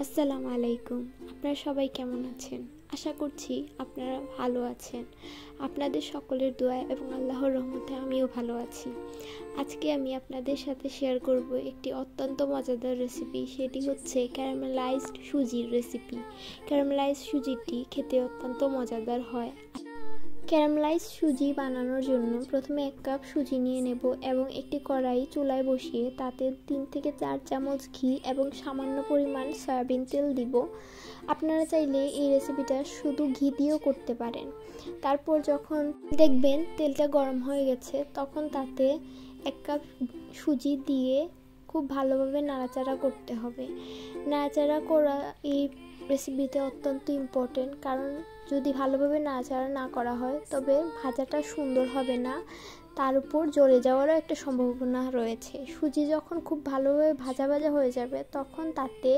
আসসালামু আলাইকুম। আপনারা সবাই কেমন আছেন? আশা করছি আপনারা ভালো আছেন। আপনাদের সকলের দোয়া এবং আল্লাহর রহমতে আমিও ভালো আছি। আজকে আমি আপনাদের সাথে শেয়ার করব একটি অত্যন্ত মজাদার রেসিপি। সেটি হচ্ছে ক্যারামেলাইজড সুজির রেসিপি। ক্যারামেলাইজড সুজিটি খেতে অত্যন্ত মজাদার হয়। ক্যারামেলাইজ সুজি বানানোর জন্য প্রথমে 1 কাপ সুজি নিয়ে নেব এবং একটি কড়াই চুলায় বসিয়ে তাতে 3 থেকে 4 চামচ ঘি এবং সামান্য পরিমাণ সয়াবিন তেল দিব। আপনারা চাইলে এই রেসিপিটা শুধু ঘি দিয়েও করতে পারেন। তারপর যখন দেখবেন তেলটা গরম হয়ে গেছে তখন তাতে 1 কাপ সুজি দিয়ে খুব ভালোভাবে নাড়াচাড়া করতে হবে। নাড়াচাড়া করা এই রেসিপিতে অত্যন্ত ইম্পর্টেন্ট, কারণ যদি ভালোভাবে নাড়াচাড়া না করা হয় তবে ভাজাটা সুন্দর হবে না, তার উপর জ্বলে যাওয়ারও একটা সম্ভাবনা রয়েছে। সুজি যখন খুব ভালোভাবে ভাজা হয়ে যাবে তখন তাতে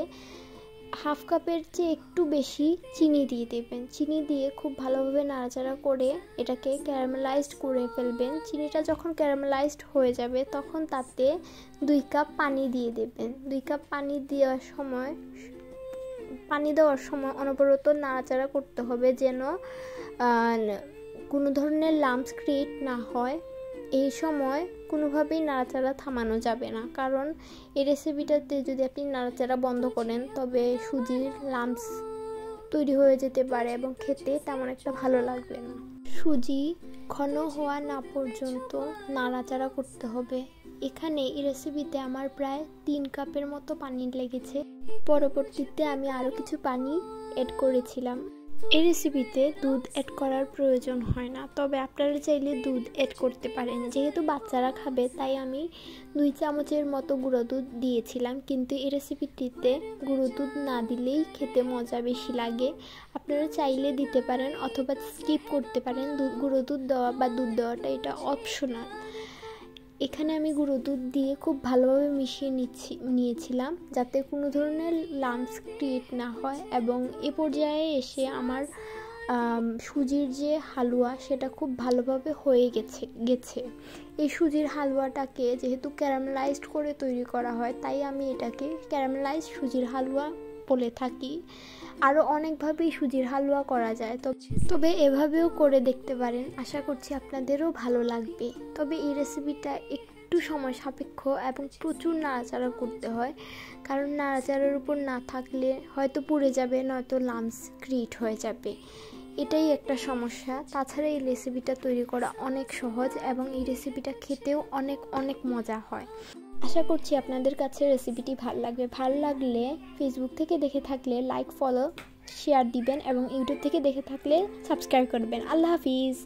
1/2 কাপের চেয়ে একটু বেশি চিনি দিয়ে দেবেন। চিনি দিয়ে খুব ভালোভাবে নাড়াচাড়া করে এটাকে ক্যারামেলাইজড করে ফেলবেন। চিনিটা যখন ক্যারামেলাইজড হয়ে যাবে তখন তাতে 2 কাপ পানি দিয়ে দেবেন। 2 কাপ পানি দেওয়ার সময় অনবরত নাড়াচাড়া করতে হবে যেন কোনো ধরনের লাম্পস ক্রিয়েট না হয়। এই সময় কোনোভাবেই নাড়াচাড়া থামানো যাবে না, কারণ এই রেসিপিটাতে যদি আপনি নাড়াচাড়া বন্ধ করেন তবে সুজির লাম্পস তৈরি হয়ে যেতে পারে এবং খেতে তেমন একটা ভালো লাগবে না। সুজি ঘন হওয়া না পর্যন্ত নাড়াচাড়া করতে হবে। এখানে এই রেসিপিতে আমার প্রায় 3 কাপের মতো পানি লেগেছে। পরবর্তীতে আমি আরও কিছু পানি অ্যাড করেছিলাম। এই রেসিপিতে দুধ অ্যাড করার প্রয়োজন হয় না, তবে আপনারা চাইলে দুধ অ্যাড করতে পারেন। যেহেতু বাচ্চারা খাবে তাই আমি 2 চামচের মতো গুঁড়ো দুধ দিয়েছিলাম, কিন্তু এই রেসিপিটিতে গুঁড়ো দুধ না দিলেই খেতে মজা বেশি লাগে। আপনারা চাইলে দিতে পারেন অথবা স্কিপ করতে পারেন। গুঁড়ো দুধ দেওয়া বা দুধ দেওয়াটা এটা অপশনাল। এখানে আমি গুঁড়ো দুধ দিয়ে খুব ভালোভাবে মিশিয়ে নিয়েছিলাম যাতে কোনো ধরনের লাম্পস ক্রিয়েট না হয়, এবং এ পর্যায়ে এসে আমার সুজির যে হালুয়া সেটা খুব ভালোভাবে হয়ে গেছে। এই সুজির হালুয়াটাকে যেহেতু ক্যারামেলাইজড করে তৈরি করা হয় তাই আমি এটাকে ক্যারামেলাইজড সুজির হালুয়া বলে থাকি। আরও অনেকভাবেই সুজির হালুয়া করা যায়, তবে এভাবেও করে দেখতে পারেন। আশা করছি আপনাদেরও ভালো লাগবে। তবে এই রেসিপিটা একটু সময় সাপেক্ষ এবং প্রচুর নাড়াচাড়া করতে হয়, কারণ নাড়াচাড়ার উপর না থাকলে হয়তো পুড়ে যাবে, নয়তো লাম্পস ক্রিয়েট হয়ে যাবে। এটাই একটা সমস্যা। তাছাড়া এই রেসিপিটা তৈরি করা অনেক সহজ এবং এই রেসিপিটা খেতেও অনেক মজা হয়। আশা করছি আপনাদের কাছে রেসিপিটি ভালো লাগবে। ভালো লাগলে ফেসবুক থেকে দেখে থাকলে লাইক, ফলো, শেয়ার দিবেন এবং ইউটিউব থেকে দেখে থাকলে সাবস্ক্রাইব করবেন। আল্লাহ হাফিজ।